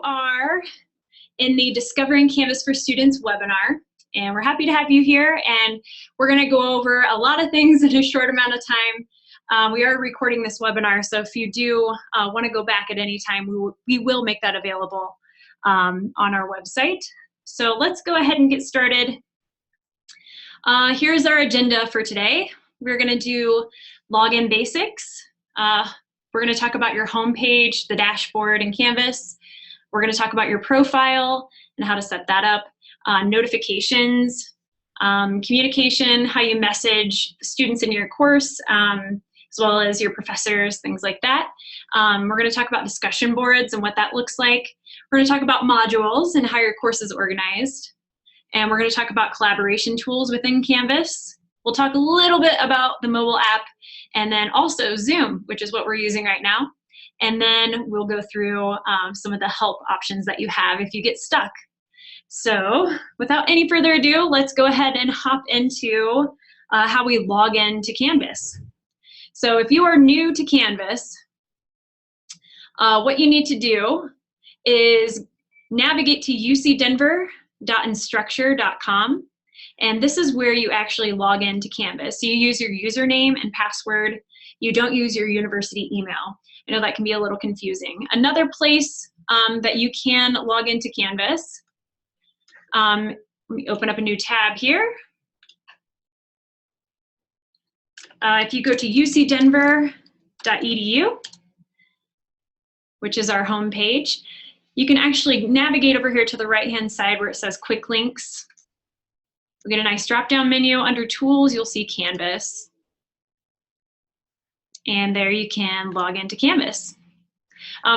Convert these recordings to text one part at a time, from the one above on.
are in the Discovering Canvas for Students webinar, and we're happy to have you here, and we're going to go over a lot of things in a short amount of time. We are recording this webinar, so if you do want to go back at any time, we will make that available on our website. So let's go ahead and get started. Here's our agenda for today. We're going to do login basics. We're going to talk about your home page, the dashboard, and Canvas. We're going to talk about your profile and how to set that up, notifications, communication, how you message students in your course, as well as your professors, things like that. We're going to talk about discussion boards and what that looks like. We're going to talk about modules and how your course is organized. And we're going to talk about collaboration tools within Canvas. We'll talk a little bit about the mobile app and then also Zoom, which is what we're using right now. And then we'll go through some of the help options that you have if you get stuck. So without any further ado, let's go ahead and hop into how we log into Canvas. So if you are new to Canvas, what you need to do is navigate to ucdenver.instructure.com. And this is where you actually log into Canvas. So you use your username and password. You don't use your university email. I know that can be a little confusing. Another place that you can log into Canvas, let me open up a new tab here. If you go to ucdenver.edu, which is our home page, you can actually navigate over here to the right-hand side where it says Quick Links. We get a nice drop-down menu. Under Tools, you'll see Canvas. And there you can log into Canvas.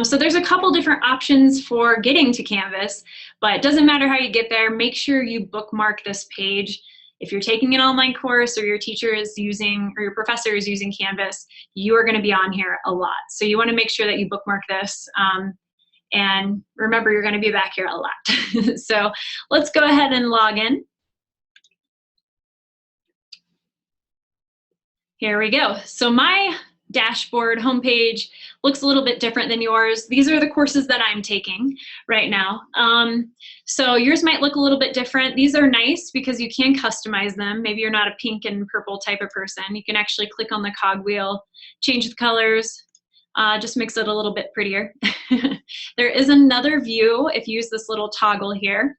So there's a couple different options for getting to Canvas, but it doesn't matter how you get there. Make sure you bookmark this page. If you're taking an online course or your teacher is using, or your professor is using Canvas, you are going to be on here a lot. So you want to make sure that you bookmark this. And remember, you're going to be back here a lot. So let's go ahead and log in. Here we go. So my dashboard homepage looks a little bit different than yours. These are the courses that I'm taking right now. So yours might look a little bit different. These are nice because you can customize them. Maybe you're not a pink and purple type of person. You can actually click on the cogwheel, change the colors, just makes it a little bit prettier. There is another view. If you use this little toggle here,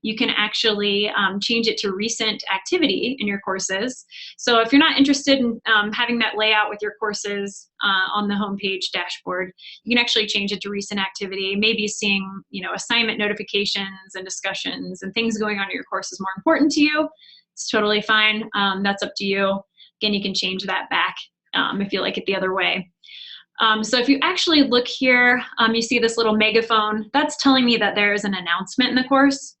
you can actually change it to recent activity in your courses. So if you're not interested in having that layout with your courses on the homepage dashboard, you can actually change it to recent activity. Maybe seeing, assignment notifications and discussions and things going on in your course is more important to you. It's totally fine. That's up to you. Again, you can change that back if you like it the other way. So if you actually look here, you see this little megaphone. That's telling me that there is an announcement in the course.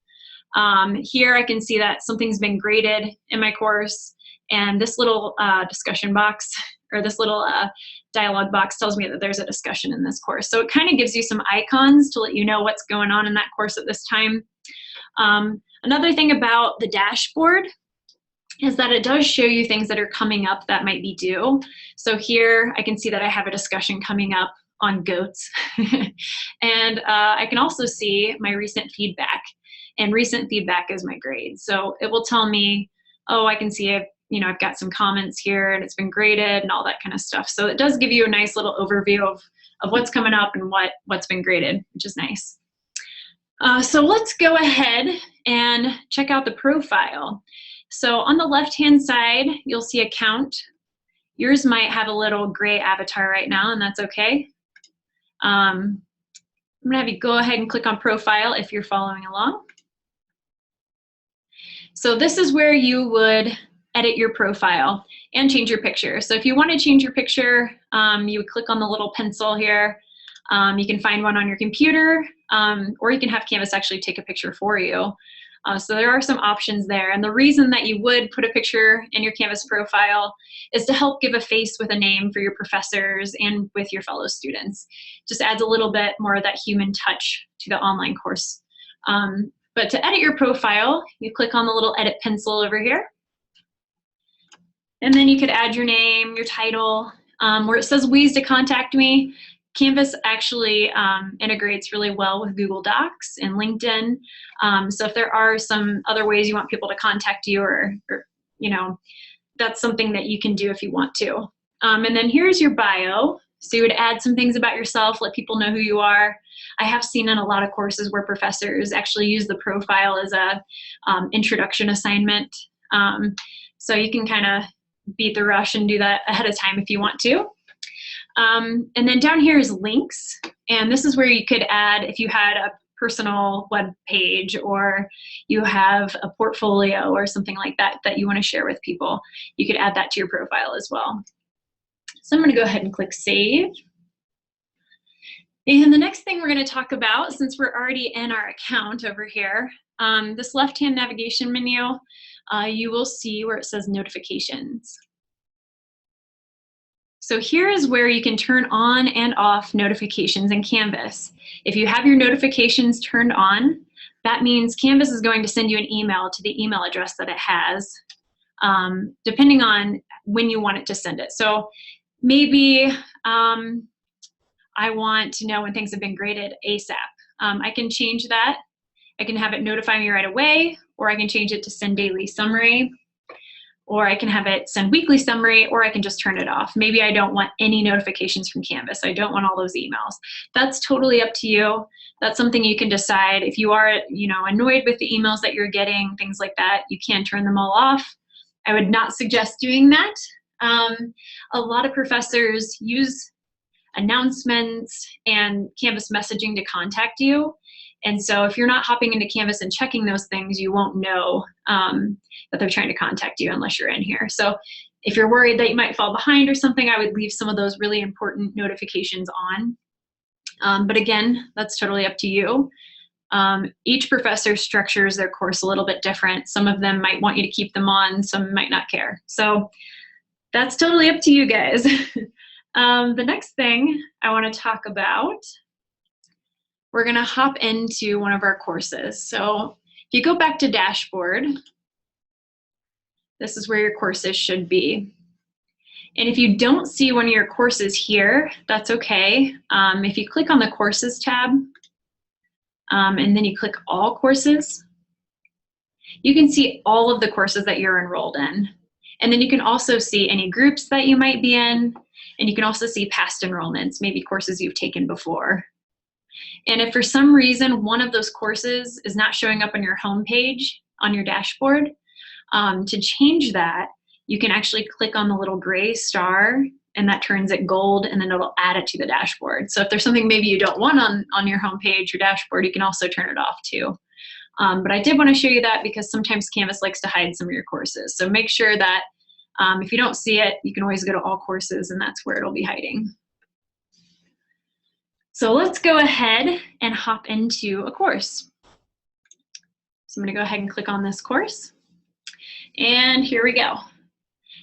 Here I can see that something's been graded in my course, and this little discussion box, or this little dialog box, tells me that there's a discussion in this course. So it kind of gives you some icons to let you know what's going on in that course at this time. Another thing about the dashboard is that it does show you things that are coming up that might be due. So here I can see that I have a discussion coming up on goats. And I can also see my recent feedback. And recent feedback is my grade. So it will tell me, oh, I can see I've got some comments here and it's been graded and all that kind of stuff. So it does give you a nice little overview of what's coming up and what's been graded, which is nice. So let's go ahead and check out the profile. So on the left-hand side, you'll see account. Yours might have a little gray avatar right now, and that's okay. I'm gonna have you go ahead and click on profile if you're following along. So this is where you would edit your profile and change your picture. So if you want to change your picture, you would click on the little pencil here. You can find one on your computer, or you can have Canvas actually take a picture for you. So there are some options there. And the reason that you would put a picture in your Canvas profile is to help give a face with a name for your professors and with your fellow students. Just adds a little bit more of that human touch to the online course. But to edit your profile, you click on the little edit pencil over here. And then you could add your name, your title. Where it says ways to contact me, Canvas actually integrates really well with Google Docs and LinkedIn. So if there are some other ways you want people to contact you, or you know, that's something that you can do if you want to. And then here's your bio. So you would add some things about yourself, let people know who you are. I have seen in a lot of courses where professors actually use the profile as a introduction assignment. So you can kind of beat the rush and do that ahead of time if you want to. And then down here is links. And this is where you could add, if you had a personal web page or you have a portfolio or something like that that you want to share with people, you could add that to your profile as well. So I'm going to go ahead and click Save. And the next thing we're going to talk about, since we're already in our account over here, this left-hand navigation menu, you will see where it says Notifications. So here is where you can turn on and off notifications in Canvas. If you have your notifications turned on, that means Canvas is going to send you an email to the email address that it has, depending on when you want it to send it. So maybe I want to know when things have been graded ASAP. I can change that. I can have it notify me right away, or I can change it to send daily summary, or I can have it send weekly summary, or I can just turn it off. Maybe I don't want any notifications from Canvas. I don't want all those emails. That's totally up to you. That's something you can decide. If you are, annoyed with the emails that you're getting, things like that, you can turn them all off. I would not suggest doing that. A lot of professors use announcements and Canvas messaging to contact you. And so if you're not hopping into Canvas and checking those things, you won't know that they're trying to contact you unless you're in here. So if you're worried that you might fall behind or something, I would leave some of those really important notifications on. But again, that's totally up to you. Each professor structures their course a little bit different. Some of them might want you to keep them on, some might not care. So that's totally up to you guys. The next thing I want to talk about, we're going to hop into one of our courses. So if you go back to Dashboard, this is where your courses should be. And if you don't see one of your courses here, that's okay. If you click on the Courses tab, and then you click All Courses, you can see all of the courses that you're enrolled in. And then you can also see any groups that you might be in, and you can also see past enrollments, maybe courses you've taken before. And if for some reason one of those courses is not showing up on your home page, on your dashboard, to change that, you can actually click on the little gray star, and that turns it gold, and then it'll add it to the dashboard. So if there's something maybe you don't want on your home page or dashboard, you can also turn it off too. But I did want to show you that because sometimes Canvas likes to hide some of your courses. So make sure that if you don't see it, you can always go to All Courses, and that's where it'll be hiding. So let's go ahead and hop into a course. So I'm going to go ahead and click on this course. And here we go.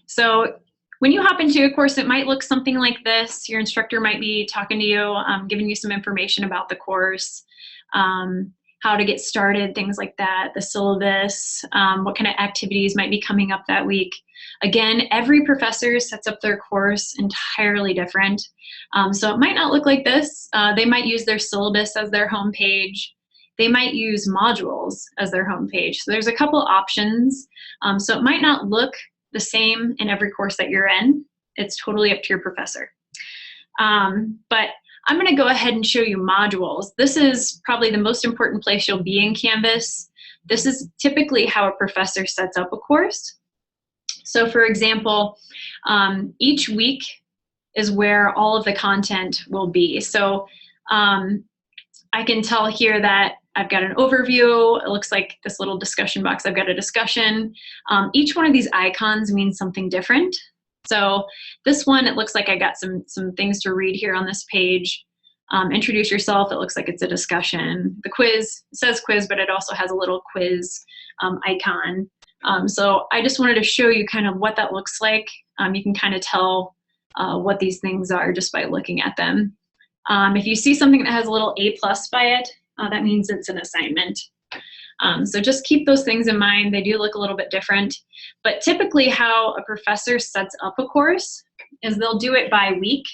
So when you hop into a course, it might look something like this. Your instructor might be talking to you, giving you some information about the course, how to get started, things like that, the syllabus, what kind of activities might be coming up that week. Again, every professor sets up their course entirely different. So it might not look like this. They might use their syllabus as their home page. They might use modules as their home page. So there's a couple options. So it might not look the same in every course that you're in. It's totally up to your professor. But I'm going to go ahead and show you modules. This is probably the most important place you'll be in Canvas. This is typically how a professor sets up a course. So for example, each week is where all of the content will be. So I can tell here that I've got an overview. It looks like this little discussion box. I've got a discussion. Each one of these icons means something different. So this one, it looks like I got some things to read here on this page. Introduce yourself. It looks like it's a discussion. The quiz, it says quiz, but it also has a little quiz icon. So I just wanted to show you kind of what that looks like. You can kind of tell what these things are just by looking at them. If you see something that has a little A+ by it, that means it's an assignment. So just keep those things in mind. They do look a little bit different. But typically how a professor sets up a course is they'll do it by week.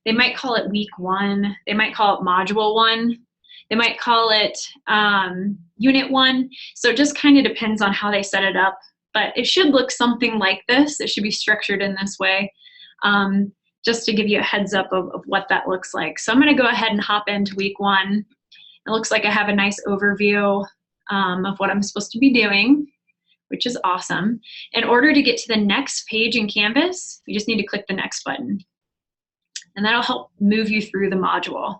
They might call it week 1. They might call it module 1. They might call it unit 1. So it just kind of depends on how they set it up. But it should look something like this. It should be structured in this way, just to give you a heads up of what that looks like. So I'm going to go ahead and hop into week 1. It looks like I have a nice overview of what I'm supposed to be doing, which is awesome. In order to get to the next page in Canvas, you just need to click the next button. And that'll help move you through the module.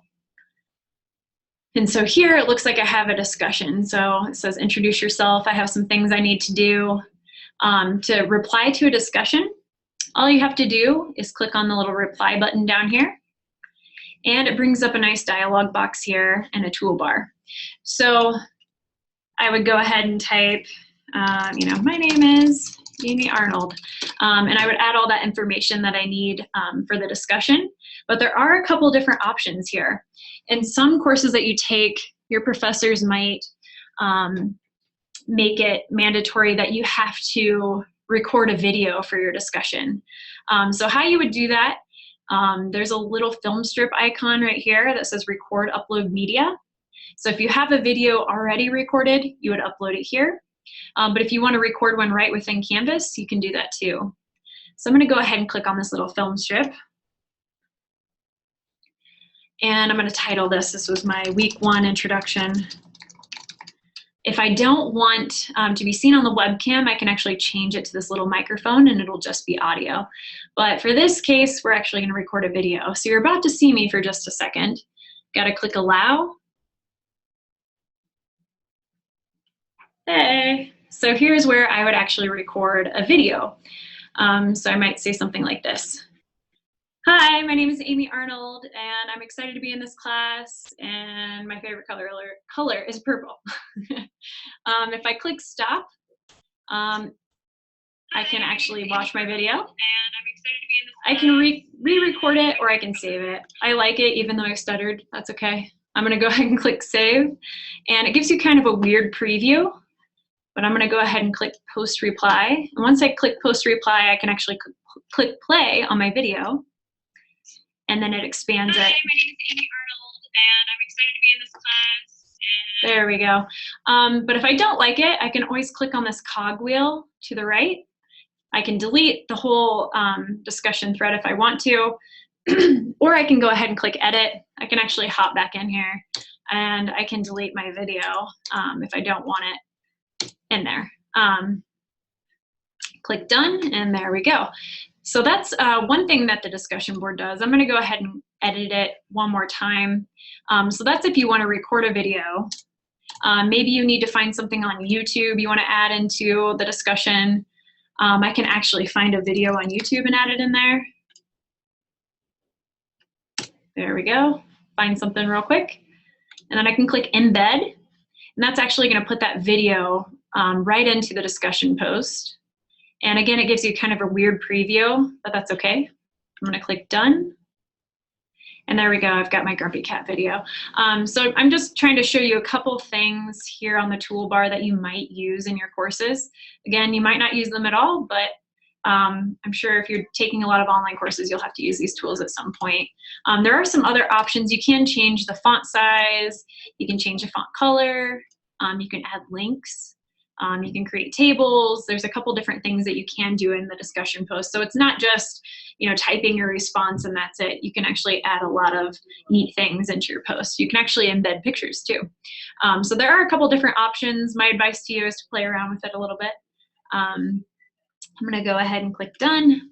And so here it looks like I have a discussion. So it says introduce yourself. I have some things I need to do. To reply to a discussion, all you have to do is click on the little reply button down here. And it brings up a nice dialog box here and a toolbar. So I would go ahead and type, my name is Amy Arnold. And I would add all that information that I need for the discussion. But there are a couple different options here. In some courses that you take, your professors might make it mandatory that you have to record a video for your discussion. So how you would do that, there's a little film strip icon right here that says record upload media. So if you have a video already recorded, you would upload it here. But if you want to record one right within Canvas, you can do that too. So I'm going to go ahead and click on this little film strip. And I'm going to title this was my week 1 introduction. If I don't want to be seen on the webcam, I can actually change it to this little microphone and it'll just be audio. But for this case, we're actually going to record a video. So you're about to see me for just a second. Got to click allow. Hey. So here's where I would actually record a video. So I might say something like this. Hi, my name is Amy Arnold, and I'm excited to be in this class, and my favorite color is purple. If I click stop, I can actually watch my video, and I'm excited to be in this class. I can re-record it, or I can save it. I like it, even though I stuttered. That's okay. I'm going to go ahead and click save, and it gives you kind of a weird preview, but I'm going to go ahead and click post reply. And once I click post reply, I can actually click play on my video. And then it expands it. Hi, my name is Amy Arnold, and I'm excited to be in this class. There we go. But if I don't like it, I can always click on this cogwheel to the right. I can delete the whole discussion thread if I want to, or I can go ahead and click edit. I can actually hop back in here, and I can delete my video if I don't want it in there. Click done, and there we go. So that's one thing that the discussion board does. I'm going to go ahead and edit it one more time. So that's if you want to record a video. Maybe you need to find something on YouTube you want to add into the discussion. I can actually find a video on YouTube and add it in there. There we go. Find something real quick. And then I can click embed. And that's actually going to put that video right into the discussion post. And again, it gives you kind of a weird preview, but that's okay. I'm going to click done. And there we go. I've got my Grumpy Cat video. So I'm just trying to show you a couple things here on the toolbar that you might use in your courses. Again, you might not use them at all, but I'm sure if you're taking a lot of online courses, you'll have to use these tools at some point. There are some other options. You can change the font size. You can change the font color. You can add links. You can create tables. There's a couple different things that you can do in the discussion post. So it's not just, typing your response and that's it. You can actually add a lot of neat things into your post. You can actually embed pictures too. So there are a couple different options. My advice to you is to play around with it a little bit. I'm going to go ahead and click done.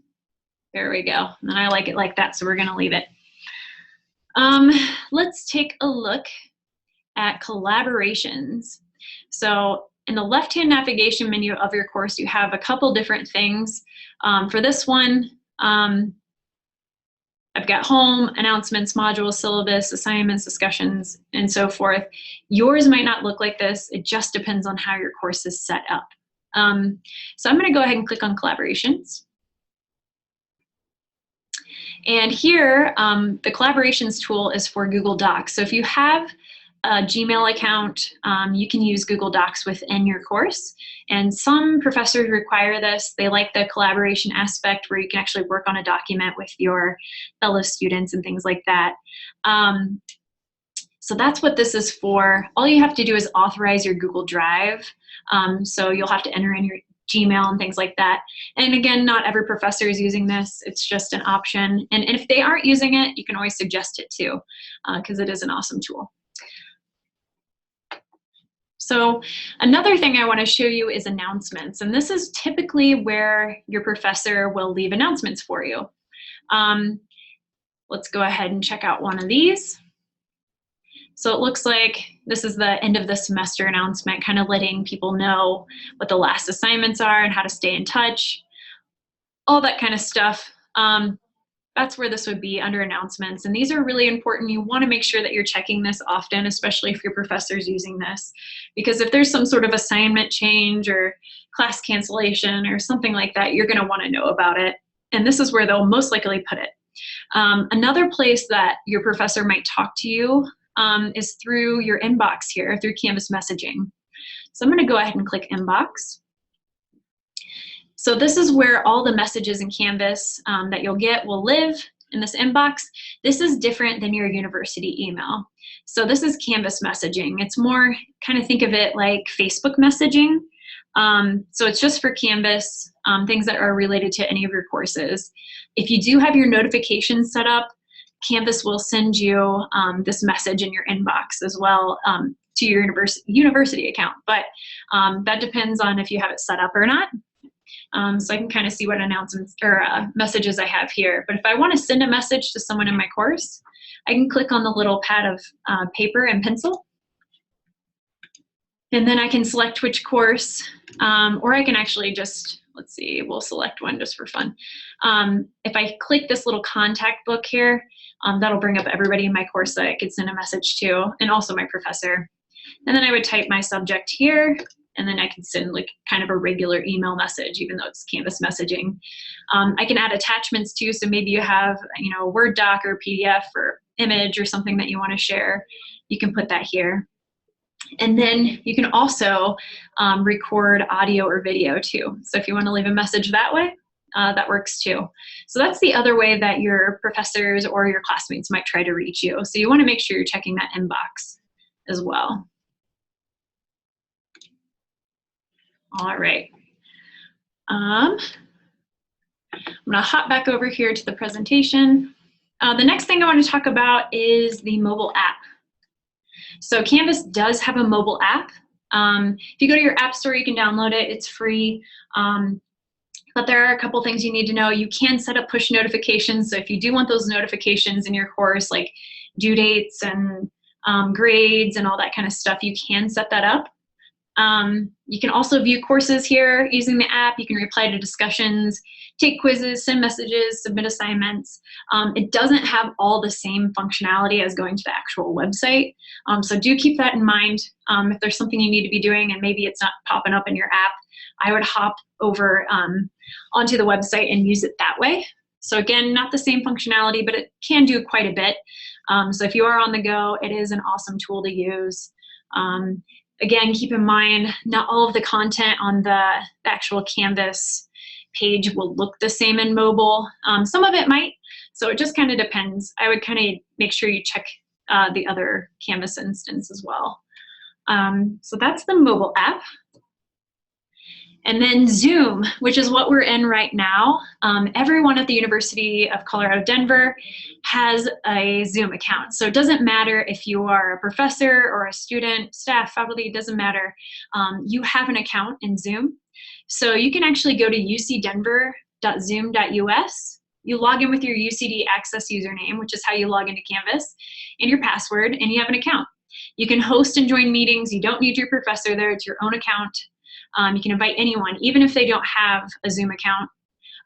There we go. And I like it like that, so we're going to leave it. Let's take a look at collaborations. So in the left-hand navigation menu of your course, you have a couple different things. For this one, I've got home, announcements, modules, syllabus, assignments, discussions, and so forth. Yours might not look like this. It just depends on how your course is set up. So I'm going to go ahead and click on collaborations. And here, the collaborations tool is for Google Docs. So if you have a Gmail account, you can use Google Docs within your course. And some professors require this. They like the collaboration aspect where you can actually work on a document with your fellow students and things like that. So that's what this is for. All you have to do is authorize your Google Drive. So you'll have to enter in your Gmail and things like that. And again, not every professor is using this. It's just an option. And if they aren't using it, you can always suggest it too, because it is an awesome tool. So another thing I want to show you is announcements. And this is typically where your professor will leave announcements for you. Let's go ahead and check out one of these. So it looks like this is the end of the semester announcement, kind of letting people know what the last assignments are and how to stay in touch, all that kind of stuff. That's where this would be, under announcements. And these are really important. You want to make sure that you're checking this often, especially if your professor's using this. Because if there's some sort of assignment change or class cancellation or something like that, you're going to want to know about it. And this is where they'll most likely put it. Another place that your professor might talk to you is through your inbox here, through Canvas messaging. So I'm going to go ahead and click inbox. So this is where all the messages in Canvas that you'll get will live in this inbox. This is different than your university email. So this is Canvas messaging. It's more, kind of think of it like Facebook messaging. So it's just for Canvas, things that are related to any of your courses. If you do have your notifications set up, Canvas will send you this message in your inbox as well to your university account. But that depends on if you have it set up or not. So I can kind of see what announcements or messages I have here. But if I want to send a message to someone in my course, I can click on the little pad of paper and pencil. And then I can select which course, or I can actually just, let's see, we'll select one just for fun. If I click this little contact book here, that'll bring up everybody in my course that I could send a message to, and also my professor. And then I would type my subject here, and then I can send like kind of a regular email message, even though it's Canvas messaging. I can add attachments too, so maybe you have, you know, a Word doc or PDF or image or something that you want to share. You can put that here. And then you can also record audio or video too. So if you want to leave a message that way, that works too. So that's the other way that your professors or your classmates might try to reach you. So you want to make sure you're checking that inbox as well. All right. I'm going to hop back over here to the presentation. The next thing I want to talk about is the mobile app. So Canvas does have a mobile app. If you go to your app store, you can download it. It's free. But there are a couple things you need to know. You can set up push notifications. So if you do want those notifications in your course, like due dates and grades and all that kind of stuff, you can set that up. You can also view courses here using the app. You can reply to discussions, take quizzes, send messages, submit assignments. It doesn't have all the same functionality as going to the actual website. So do keep that in mind. If there's something you need to be doing and maybe it's not popping up in your app, I would hop over onto the website and use it that way. So again, not the same functionality, but it can do quite a bit. So if you are on the go, it is an awesome tool to use. Again, keep in mind, not all of the content on the actual Canvas page will look the same in mobile. Some of it might, so it just kind of depends. I would kind of make sure you check the other Canvas instance as well. So that's the mobile app. And then Zoom, which is what we're in right now. Everyone at the University of Colorado Denver has a Zoom account. So it doesn't matter if you are a professor or a student, staff, faculty, it doesn't matter. You have an account in Zoom. So you can actually go to ucdenver.zoom.us. You log in with your UCD Access username, which is how you log into Canvas, and your password, and you have an account. You can host and join meetings. You don't need your professor there. It's your own account. You can invite anyone, even if they don't have a Zoom account.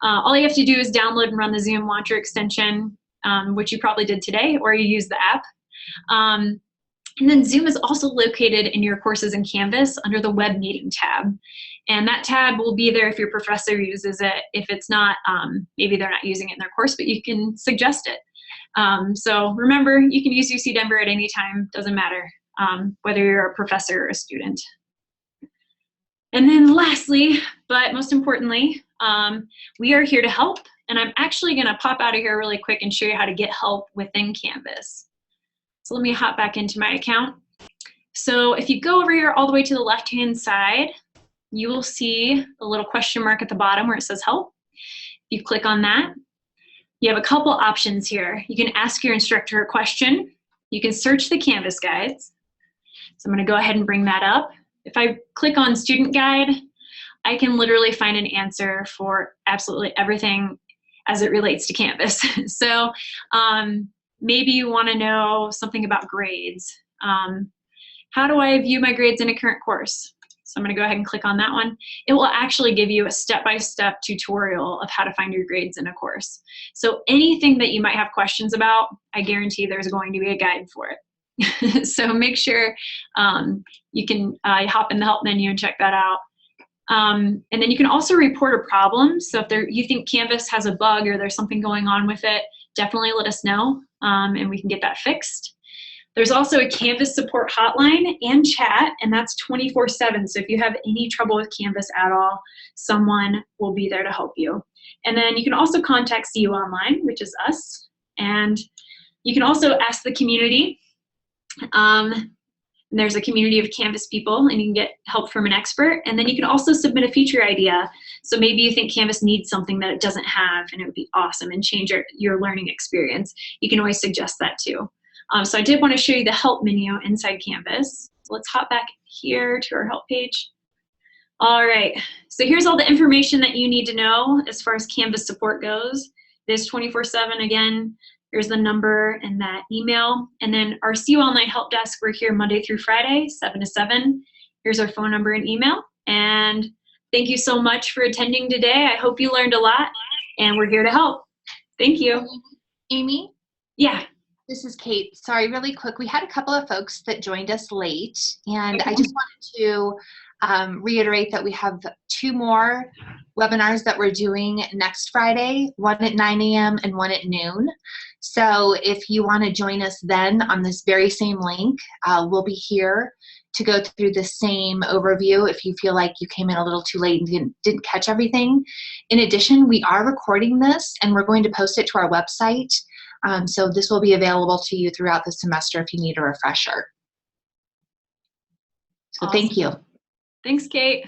All you have to do is download and run the Zoom launcher extension, which you probably did today, or you use the app. And then Zoom is also located in your courses in Canvas under the Web Meeting tab. And that tab will be there if your professor uses it. If it's not, maybe they're not using it in their course, but you can suggest it. So remember, you can use UC Denver at any time, doesn't matter. whether you're a professor or a student. And then lastly, but most importantly, we are here to help. And I'm actually going to pop out of here really quick and show you how to get help within Canvas. So let me hop back into my account. So if you go over here all the way to the left-hand side, you will see a little question mark at the bottom where it says help. If you click on that, you have a couple options here. You can ask your instructor a question. You can search the Canvas guides. So I'm going to go ahead and bring that up. If I click on student guide, I can literally find an answer for absolutely everything as it relates to Canvas. So maybe you want to know something about grades. How do I view my grades in a current course? So I'm going to go ahead and click on that one. It will actually give you a step-by-step tutorial of how to find your grades in a course. So anything that you might have questions about, I guarantee there's going to be a guide for it. So make sure you can hop in the help menu and check that out. And then you can also report a problem. So if you think Canvas has a bug or there's something going on with it, definitely let us know and we can get that fixed. There's also a Canvas support hotline and chat, and that's 24/7. So if you have any trouble with Canvas at all, someone will be there to help you. And then you can also contact CU Online, which is us. And you can also ask the community. There's a community of Canvas people, and you can get help from an expert. And then you can also submit a feature idea. So maybe you think Canvas needs something that it doesn't have, and it would be awesome and change your learning experience. You can always suggest that too. So I did want to show you the help menu inside Canvas. So let's hop back here to our help page. All right, so here's all the information that you need to know as far as Canvas support goes. It is 24/7 again. Here's the number and that email. And then our CU Online Help Desk, we're here Monday through Friday, 7 to 7. Here's our phone number and email. And thank you so much for attending today. I hope you learned a lot, and we're here to help. Thank you. Amy? Yeah. This is Kate. Sorry, really quick. We had a couple of folks that joined us late, and I just wanted to reiterate that we have 2 more webinars that we're doing next Friday, one at 9 a.m. and one at noon. So if you want to join us then on this very same link, we'll be here to go through the same overview if you feel like you came in a little too late and didn't catch everything. In addition, we are recording this, and we're going to post it to our website. So this will be available to you throughout the semester if you need a refresher. So awesome. Thank you. Thanks, Kate.